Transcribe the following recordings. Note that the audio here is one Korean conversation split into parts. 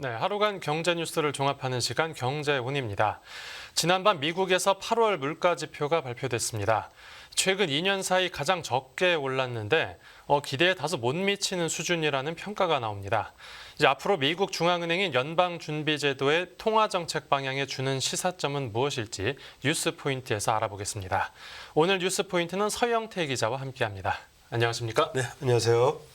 네, 하루간 경제 뉴스를 종합하는 시간 경제운입니다. 지난밤 미국에서 8월 물가지표가 발표됐습니다. 최근 2년 사이 가장 적게 올랐는데 기대에 다소 못 미치는 수준이라는 평가가 나옵니다. 이제 앞으로 미국 중앙은행인 연방준비제도의 통화정책 방향에 주는 시사점은 무엇일지 뉴스포인트에서 알아보겠습니다. 오늘 뉴스포인트는 서영태 기자와 함께합니다. 안녕하십니까? 네, 안녕하세요.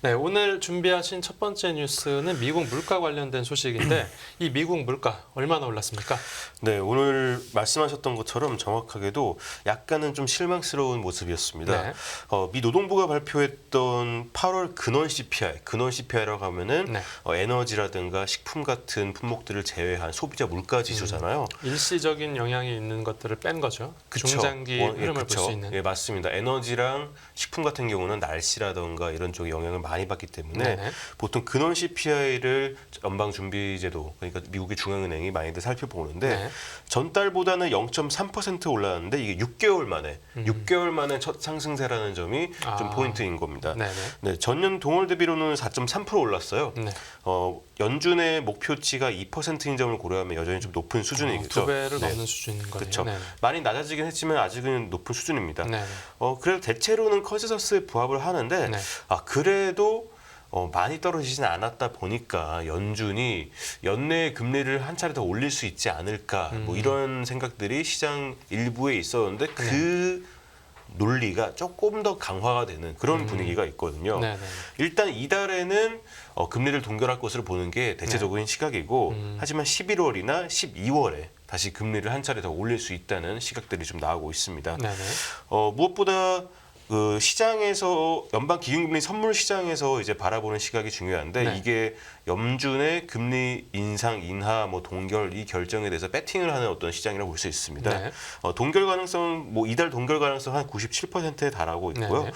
네, 오늘 준비하신 첫 번째 뉴스는 미국 물가 관련된 소식인데 이 미국 물가 얼마나 올랐습니까? 네, 오늘 말씀하셨던 것처럼 정확하게도 약간은 좀 실망스러운 모습이었습니다. 네. 미 노동부가 발표했던 8월 근원 CPI라고 하면은 네. 에너지라든가 식품 같은 품목들을 제외한 소비자 물가 지수잖아요. 일시적인 영향이 있는 것들을 뺀 거죠. 그쵸. 중장기 흐름을 볼 그쵸. 수 있는. 예, 맞습니다. 에너지랑 식품 같은 경우는 날씨라든가 이런 쪽에 영향을 많이 받기 때문에 네네. 보통 근원 CPI를 연방준비제도, 그러니까 미국의 중앙은행이 많이들 살펴보는데 네. 전달보다는 0.3% 올랐는데 이게 6개월 만에 첫 상승세라는 점이 좀 포인트인 겁니다. 네네. 네, 전년 동월 대비로는 4.3% 올랐어요. 네. 연준의 목표치가 2%인 점을 고려하면 여전히 좀 높은 수준이겠죠. 두 배를 네. 넘는 수준인 거네요. 그렇죠. 네네. 많이 낮아지긴 했지만 아직은 높은 수준입니다. 네네. 그래도 대체로는 컨센서스에 부합을 하는데 네. 그래도 많이 떨어지진 않았다 보니까 연준이 연내 금리를 한 차례 더 올릴 수 있지 않을까 뭐 이런 생각들이 시장 일부에 있었는데 그 논리가 조금 더 강화가 되는 그런 분위기가 있거든요. 네네. 일단 이달에는 금리를 동결할 것으로 보는 게 대체적인 시각이고 하지만 11월이나 12월에 다시 금리를 한 차례 더 올릴 수 있다는 시각들이 좀 나오고 있습니다. 네네. 무엇보다 그 시장에서 연방 기준금리 선물 시장에서 이제 바라보는 시각이 중요한데 네. 이게 연준의 금리 인상 인하 뭐 동결 이 결정에 대해서 배팅을 하는 어떤 시장이라고 볼 수 있습니다. 네. 동결 가능성 뭐 이달 동결 가능성 한 97%에 달하고 있고요. 네네.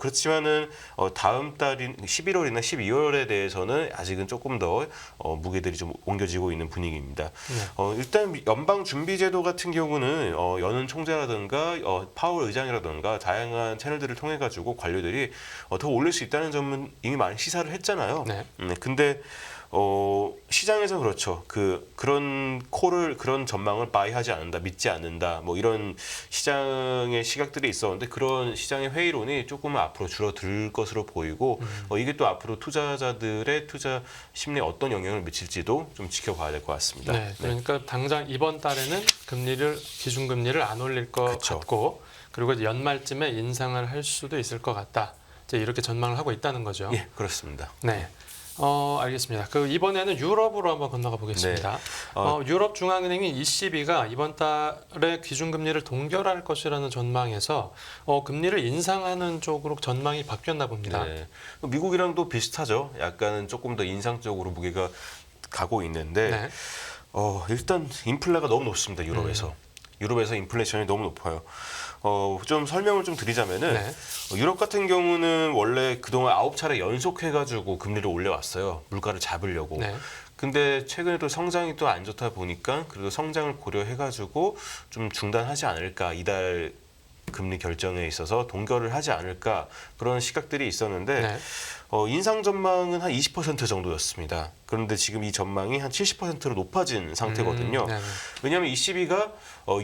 그렇지만은 다음 달인 11월이나 12월에 대해서는 아직은 조금 더 무게들이 좀 옮겨지고 있는 분위기입니다. 네. 일단 연방 준비제도 같은 경우는 연은 총재라든가 파월 의장이라든가 다양한 채널들을 통해 가지고 관료들이 더 올릴 수 있다는 점은 이미 많이 시사를 했잖아요. 네. 근데 시장에서 그렇죠. 그런 전망을 바이하지 않는다, 믿지 않는다, 뭐 이런 시장의 시각들이 있었는데 그런 시장의 회의론이 조금은 앞으로 줄어들 것으로 보이고 이게 또 앞으로 투자자들의 투자 심리에 어떤 영향을 미칠지도 좀 지켜봐야 될 것 같습니다. 네. 그러니까 당장 이번 달에는 기준금리를 안 올릴 것 그쵸. 같고 그리고 이제 연말쯤에 인상을 할 수도 있을 것 같다. 이제 이렇게 전망을 하고 있다는 거죠. 예, 그렇습니다. 네. 알겠습니다. 이번에는 유럽으로 한번 건너가 보겠습니다. 네. 유럽 중앙은행인 ECB가 이번 달에 기준금리를 동결할 것이라는 전망에서 금리를 인상하는 쪽으로 전망이 바뀌었나 봅니다. 네. 미국이랑도 비슷하죠. 약간은 조금 더 인상 쪽으로 무게가 가고 있는데 네. 일단 인플레가 너무 높습니다. 유럽에서 인플레이션이 너무 높아요. 좀 설명을 좀 드리자면은 네. 유럽 같은 경우는 원래 그동안 9차례 연속해가지고 금리를 올려왔어요. 물가를 잡으려고. 네. 근데 최근에 또 성장이 또 안 좋다 보니까 그래도 성장을 고려해가지고 좀 중단하지 않을까 이달 금리 결정에 있어서 동결을 하지 않을까 그런 시각들이 있었는데 네. 인상 전망은 한 20% 정도였습니다. 그런데 지금 이 전망이 한 70%로 높아진 상태거든요. 네네. 왜냐하면 ECB가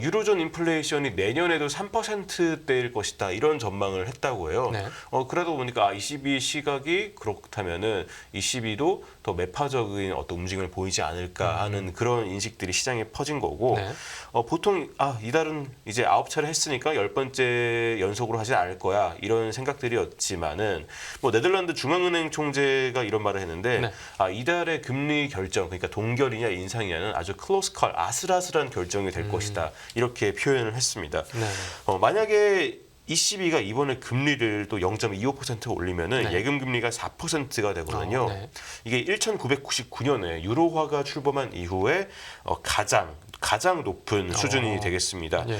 유로존 인플레이션이 내년에도 3%대일 것이다 이런 전망을 했다고 해요. 네. 그러다 보니까 ECB 시각이 그렇다면은 ECB도 더 매파적인 어떤 움직임을 보이지 않을까 하는 그런 인식들이 시장에 퍼진 거고 네. 보통 이달은 이제 9차례 했으니까 10번째 연속으로 하지 않을 거야 이런 생각들이었지만은 뭐 네덜란드 중앙은행 총재가 이런 말을 했는데 네. 이달의 금리 결정 그러니까 동결이냐 인상이냐는 아주 클로스 컬 아슬아슬한 결정이 될 것이다 이렇게 표현을 했습니다. 네. 만약에 ECB가 이번에 금리를 또 0.25% 올리면은 네. 예금 금리가 4%가 되거든요. 네. 이게 1999년에 유로화가 출범한 이후에 가장 높은 수준이 되겠습니다. 예.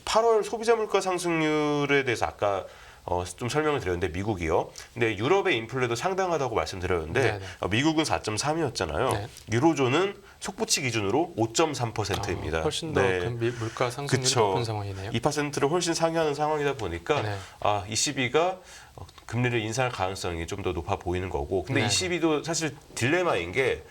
8월 소비자 물가 상승률에 대해서 아까 좀 설명을 드렸는데 미국이요. 근데 유럽의 인플레도 상당하다고 말씀드렸는데 네네. 미국은 4.3이었잖아요. 네. 유로존은 속부치 기준으로 5.3%입니다. 훨씬 더 물가 상승률이 그쵸. 높은 상황이네요. 2%를 훨씬 상회하는 상황이다 보니까 네. ECB가 금리를 인상할 가능성이 좀 더 높아 보이는 거고 근데 네. ECB도 사실 딜레마인 게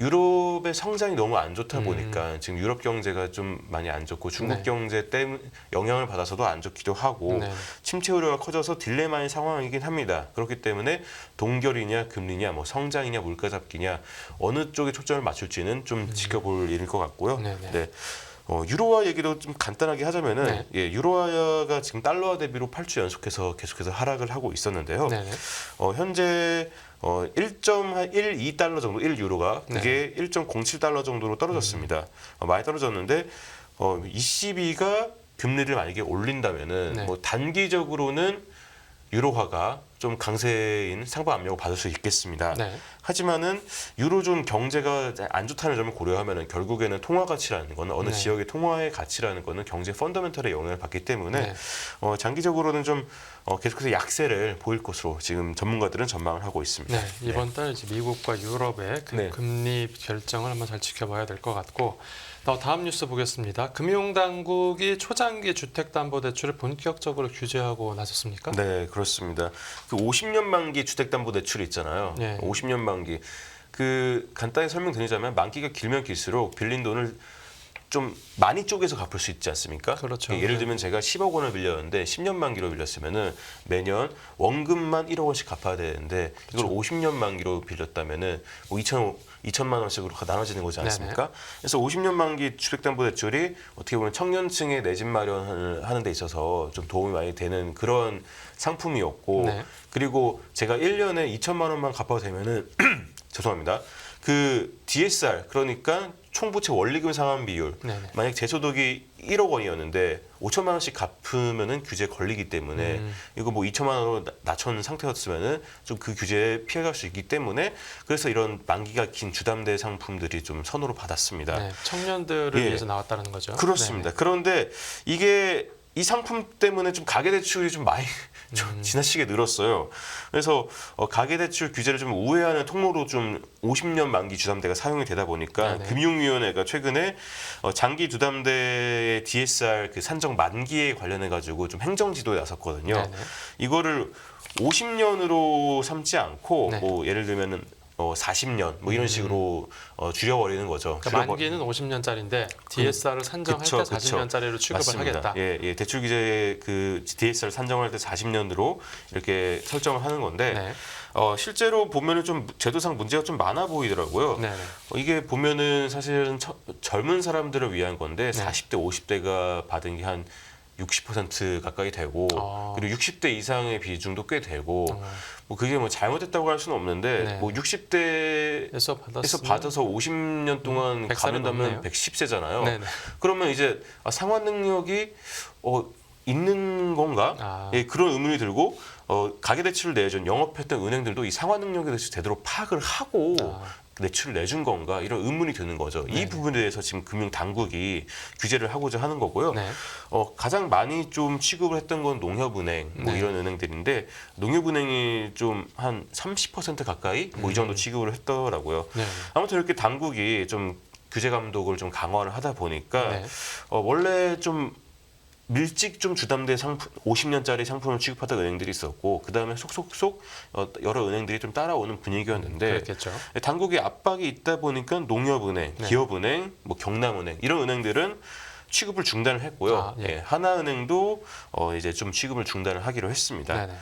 유럽의 성장이 너무 안 좋다 보니까 지금 유럽 경제가 좀 많이 안 좋고 중국 네. 경제 때문에 영향을 받아서도 안 좋기도 하고 네. 침체 우려가 커져서 딜레마의 상황이긴 합니다. 그렇기 때문에 동결이냐 금리냐 뭐 성장이냐 물가 잡기냐 어느 쪽에 초점을 맞출지는 좀 지켜볼 일일 것 같고요. 네, 네. 네. 유로화 얘기도 좀 간단하게 하자면은 네. 예, 유로화가 지금 달러화 대비로 8주 연속해서 계속해서 하락을 하고 있었는데요. 네. 네. 현재 1.12달러 정도, 1유로가 네. 그게 1.07달러 정도로 떨어졌습니다. 많이 떨어졌는데 ECB가 금리를 만약에 올린다면은 네. 뭐 단기적으로는 유로화가 좀 강세인 상방 압력을 받을 수 있겠습니다. 네. 하지만은 유로존 경제가 안 좋다는 점을 고려하면은 결국에는 통화 가치라는 거는 어느 네. 지역의 통화의 가치라는 거는 경제 펀더멘털에 영향을 받기 때문에 네. 장기적으로는 좀 계속해서 약세를 보일 것으로 지금 전문가들은 전망을 하고 있습니다. 네, 이번 달 이제 미국과 유럽의 그 네. 금리 결정을 한번 잘 지켜봐야 될 것 같고, 다음 뉴스 보겠습니다. 금융당국이 초장기 주택담보대출을 본격적으로 규제하고 나섰습니까? 네, 그렇습니다. 그 50년 만기 주택담보대출 있잖아요. 네. 50년 만기. 그 간단히 설명드리자면 만기가 길면 길수록 빌린 돈을 좀 많이 쪼개서 갚을 수 있지 않습니까? 그렇죠. 예를 네. 들면 제가 10억 원을 빌렸는데 10년 만기로 빌렸으면은 매년 원금만 1억 원씩 갚아야 되는데 이걸 그렇죠. 50년 만기로 빌렸다면은 뭐 2천만 원씩으로 나눠지는 거지 않습니까? 그래서 50년 만기 주택담보대출이 어떻게 보면 청년층의 내 집 마련을 하는 데 있어서 좀 도움이 많이 되는 그런 상품이었고 네. 그리고 제가 1년에 2천만 원만 갚아도 되면은 죄송합니다. 그 DSR 그러니까 총부채 원리금 상환 비율 네네. 만약 제 소득이 1억 원이었는데 5천만 원씩 갚으면은 규제 걸리기 때문에 이거 뭐 2천만 원으로 낮춘 상태였으면은 좀 그 규제에 피해갈 수 있기 때문에 그래서 이런 만기가 긴 주담대 상품들이 좀 선호를 받았습니다. 네, 청년들을 예. 위해서 나왔다는 거죠. 그렇습니다. 네. 그런데 이게 이 상품 때문에 좀 가계대출이 좀 많이 좀 지나치게 늘었어요. 그래서 가계대출 규제를 좀 우회하는 통로로 좀 50년 만기 주담대가 사용이 되다 보니까 네네. 금융위원회가 최근에 장기 주담대의 DSR 그 산정 만기에 관련해 가지고 좀 행정지도에 나섰거든요. 네네. 이거를 50년으로 삼지 않고 네. 뭐 예를 들면은 40년 뭐 이런 식으로 줄여버리는 거죠. 그러니까 만기는 50년짜리인데 DSR을 산정할 그쵸, 때 그쵸. 40년짜리로 취급을 맞습니다. 하겠다. 예, 대출 규제 그 DSR 산정할 때 40년으로 이렇게 설정을 하는 건데 네. 실제로 보면은 좀 제도상 문제가 좀 많아 보이더라고요. 네. 네. 이게 보면은 사실은 젊은 사람들을 위한 건데 네. 40대, 50대가 받은 게 한 60% 가까이 되고 그리고 60대 이상의 비중도 꽤 되고 뭐 그게 뭐 잘못했다고 할 수는 없는데 네. 뭐 60대 에서 에서 받아서 50년 동안 100살이 갚는다면 넘네요. 110세잖아요. 네네. 그러면 이제 상환 능력이 있는 건가? 아. 예, 그런 의문이 들고 가계대출을 내준 영업했던 은행들도 이 상환 능력에 대해서 제대로 파악을 하고 대출을 내준 건가 이런 의문이 드는 거죠. 이 부분에 대해서 지금 금융 당국이 규제를 하고자 하는 거고요. 네. 가장 많이 좀 취급을 했던 건 농협은행 뭐 네. 이런 은행들인데 농협은행이 좀 한 30% 가까이 뭐 이 정도 취급을 했더라고요. 네. 아무튼 이렇게 당국이 좀 규제 감독을 좀 강화를 하다 보니까 네. 원래 좀 밀집 좀 주담대 상품 50년짜리 상품을 취급하던 은행들이 있었고 그 다음에 속속속 여러 은행들이 좀 따라오는 분위기였는데 그렇겠죠. 당국의 압박이 있다 보니까 농협은행, 네. 기업은행, 뭐 경남은행 이런 은행들은 취급을 중단을 했고요. 아, 예. 하나은행도 이제 좀 취급을 중단을 하기로 했습니다. 네네.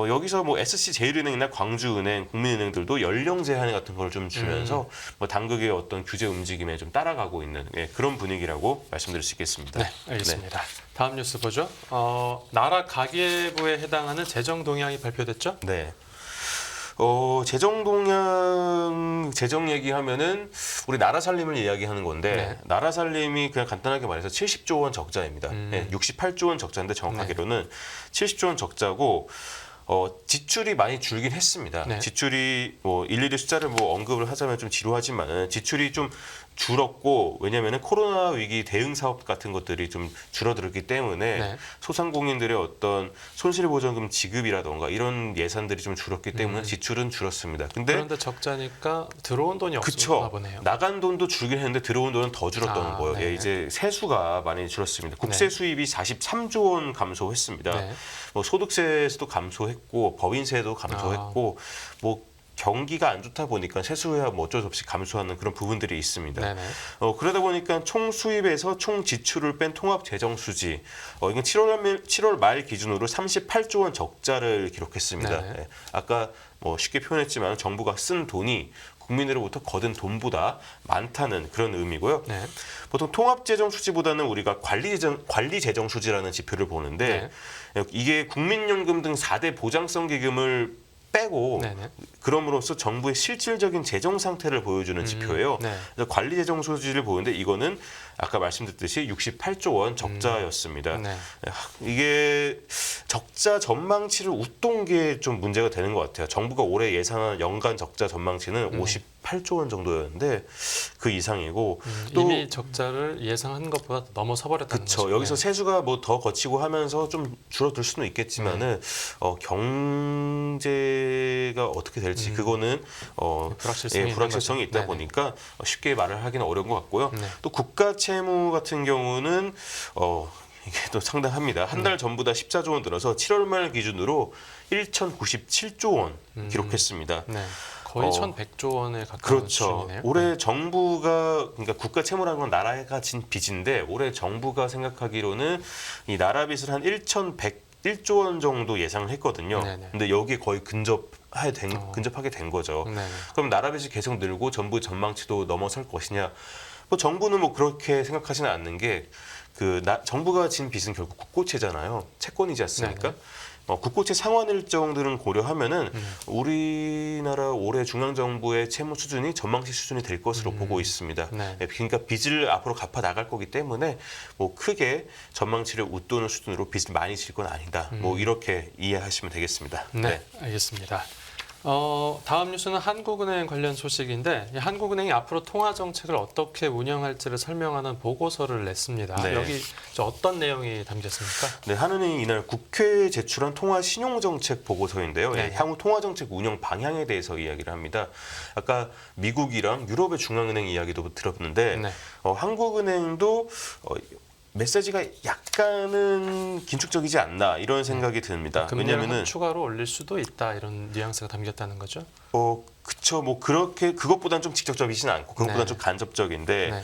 여기서 뭐 SC제일은행이나 광주은행, 국민은행들도 연령 제한 같은 걸 좀 주면서 뭐 당국의 어떤 규제 움직임에 좀 따라가고 있는 그런 분위기라고 말씀드릴 수 있겠습니다. 네, 알겠습니다. 다음 뉴스 보죠. 나라 가계부에 해당하는 재정 동향이 발표됐죠? 네. 재정 얘기하면은 우리 나라 살림을 이야기하는 건데 네. 나라 살림이 그냥 간단하게 말해서 70조 원 적자입니다. 68조 원 적자인데 정확하게로는 70조 원 적자고 지출이 많이 줄긴 했습니다. 네. 지출이 뭐 일일이 숫자를 뭐 언급을 하자면 좀 지루하지만은 지출이 좀 줄었고 왜냐면은 코로나 위기 대응 사업 같은 것들이 좀 줄어들었기 때문에 네. 소상공인들의 어떤 손실보전금 지급이라던가 이런 예산들이 좀 줄었기 때문에 지출은 줄었습니다. 근데 그런데 적자니까 들어온 돈이 없나 그쵸. 보네요. 나간 돈도 줄긴 했는데 들어온 돈은 더 줄었다는 거예요. 네. 이제 세수가 많이 줄었습니다. 국세 네. 수입이 43조 원 감소했습니다. 네. 뭐 소득세에서도 감소했고 법인세도 감소했고 뭐 경기가 안 좋다 보니까 세수해야 뭐 어쩔 수 없이 감소하는 그런 부분들이 있습니다. 네네. 그러다 보니까 총 수입에서 총 지출을 뺀 통합 재정 수지 이건 7월 말 기준으로 38조 원 적자를 기록했습니다. 네네. 네. 아까 뭐 쉽게 표현했지만 정부가 쓴 돈이 국민으로부터 거둔 돈보다 많다는 그런 의미고요. 네. 보통 통합 재정 수지보다는 우리가 관리 재정 수지라는 지표를 보는데 이게 국민연금 등 4대 보장성 기금을 빼고 네네. 그럼으로써 정부의 실질적인 재정 상태를 보여주는 지표예요. 네. 그래서 관리 재정 수지를 보는데 이거는 아까 말씀드렸듯이 68조 원 적자였습니다. 네. 이게 적자 전망치를 웃돈 게 좀 문제가 되는 것 같아요. 정부가 올해 예상한 연간 적자 전망치는 58조 원 정도였는데 그 이상이고 또 이미 적자를 예상한 것보다 넘어서 버렸다는 거죠. 그렇죠. 여기서 세수가 뭐 더 거치고 하면서 좀 줄어들 수는 있겠지만은 경제가 어떻게 될지 그거는 불확실성이, 불확실성이 있는 있다 거죠. 보니까 쉽게 말을 하기는 어려운 것 같고요. 네. 또 국가 채무 같은 경우는 이게 또 상당합니다. 한 달 전보다 14조 원 늘어서 7월 말 기준으로 1,097조 원 기록했습니다. 네. 거의 1,100조 원에 가까운 그렇죠. 수준이네요. 올해 정부가 그러니까 국가 채무라는 건 나라가 진 빚인데 올해 정부가 생각하기로는 이 나라 빚을 한 1,101조 원 정도 예상을 했거든요. 네네. 근데 여기에 거의 근접하게 된 거죠. 네. 그럼 나라 빚이 계속 늘고 정부 전망치도 넘어설 것이냐? 뭐 정부는 뭐 그렇게 생각하지는 않는 게 정부가 진 빚은 결국 국고채잖아요. 채권이지 않습니까? 네네. 국고채 상환 일정들은 고려하면은 우리나라 올해 중앙 정부의 채무 수준이 전망치 수준이 될 것으로 보고 있습니다. 네. 그러니까 빚을 앞으로 갚아 나갈 거기 때문에 뭐 크게 전망치를 웃도는 수준으로 빚을 많이 질 건 아니다. 뭐 이렇게 이해하시면 되겠습니다. 네, 알겠습니다. 다음 뉴스는 한국은행 관련 소식인데 이 한국은행이 앞으로 통화 정책을 어떻게 운영할지를 설명하는 보고서를 냈습니다. 네. 여기 어떤 내용이 담겼습니까? 네, 한은행이 이날 국회에 제출한 통화 신용정책 보고서인데요. 네. 향후 통화정책 운영 방향에 대해서 이야기를 합니다. 아까 미국이랑 유럽의 중앙은행 이야기도 들었는데 네. 한국은행도 메시지가 약간은 긴축적이지 않나 이런 생각이 듭니다. 금리를 왜냐면은 추가로 올릴 수도 있다 이런 뉘앙스가 담겼다는 거죠. 그쵸 뭐 그렇게 그것보다는 좀 직접적이진 않고 그것보다는 네. 좀 간접적인데 네.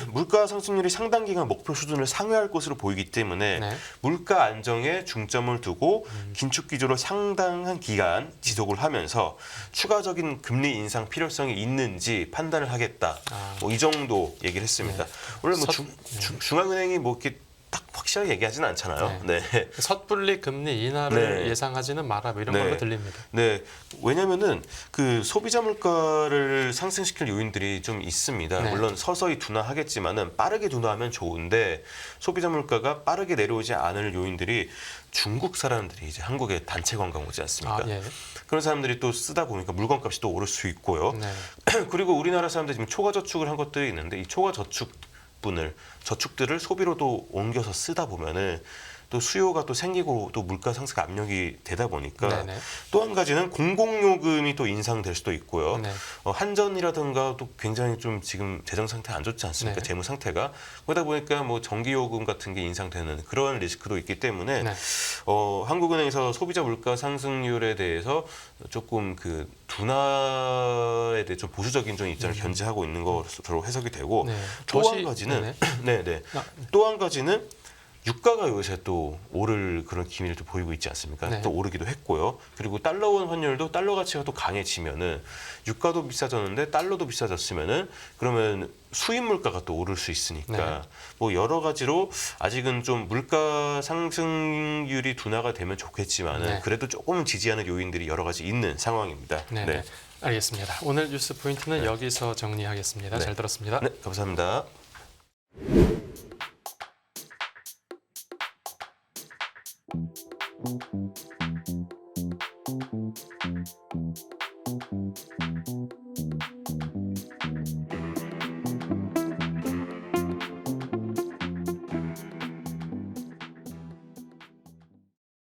물가 상승률이 상당 기간 목표 수준을 상회할 것으로 보이기 때문에 네. 물가 안정에 중점을 두고 긴축 기조로 상당한 기간 지속을 하면서 추가적인 금리 인상 필요성이 있는지 판단을 하겠다. 뭐 이 정도 얘기를 했습니다. 원래 뭐 중앙은행이 뭐 이렇게 딱 확실하게 얘기하지는 않잖아요. 네. 섣불리 금리 인하를 네. 예상하지는 마라 뭐 이런 네. 걸로 들립니다. 네, 왜냐면은 그 소비자 물가를 상승시킬 요인들이 좀 있습니다. 네. 물론 서서히 둔화하겠지만은 빠르게 둔화하면 좋은데 소비자 물가가 빠르게 내려오지 않을 요인들이 중국 사람들이 이제 한국에 단체 관광 오지 않습니까? 예. 그런 사람들이 또 쓰다 보니까 물건값이 또 오를 수 있고요. 네. 그리고 우리나라 사람들이 지금 초과 저축을 한 것들이 있는데 이 초과 저축들을 소비로도 옮겨서 쓰다 보면은 또 수요가 또 생기고 또 물가 상승 압력이 되다 보니까 네네. 또 한 가지는 공공요금이 또 인상될 수도 있고요. 네. 한전이라든가 또 굉장히 좀 지금 재정 상태 안 좋지 않습니까? 네. 재무 상태가 그러다 보니까 뭐 전기요금 같은 게 인상되는 그런 리스크도 있기 때문에 네. 한국은행에서 소비자 물가 상승률에 대해서 조금 그 둔화에 대해 좀 보수적인 좀 입장을 견지하고 있는 것으로 해석이 되고 네. 또 한 것이- 가지는 네네. 네네 아, 또 한 가지는 유가가 요새 또 오를 그런 기미를 또 보이고 있지 않습니까? 네. 또 오르기도 했고요. 그리고 달러 원 환율도 달러 가치가 또 강해지면은 유가도 비싸졌는데 달러도 비싸졌으면은 그러면 수입 물가가 또 오를 수 있으니까 네. 뭐 여러 가지로 아직은 좀 물가 상승률이 둔화가 되면 좋겠지만은 네. 그래도 조금은 지지하는 요인들이 여러 가지 있는 상황입니다. 네. 알겠습니다. 오늘 뉴스 포인트는 여기서 정리하겠습니다. 네. 잘 들었습니다. 네, 감사합니다.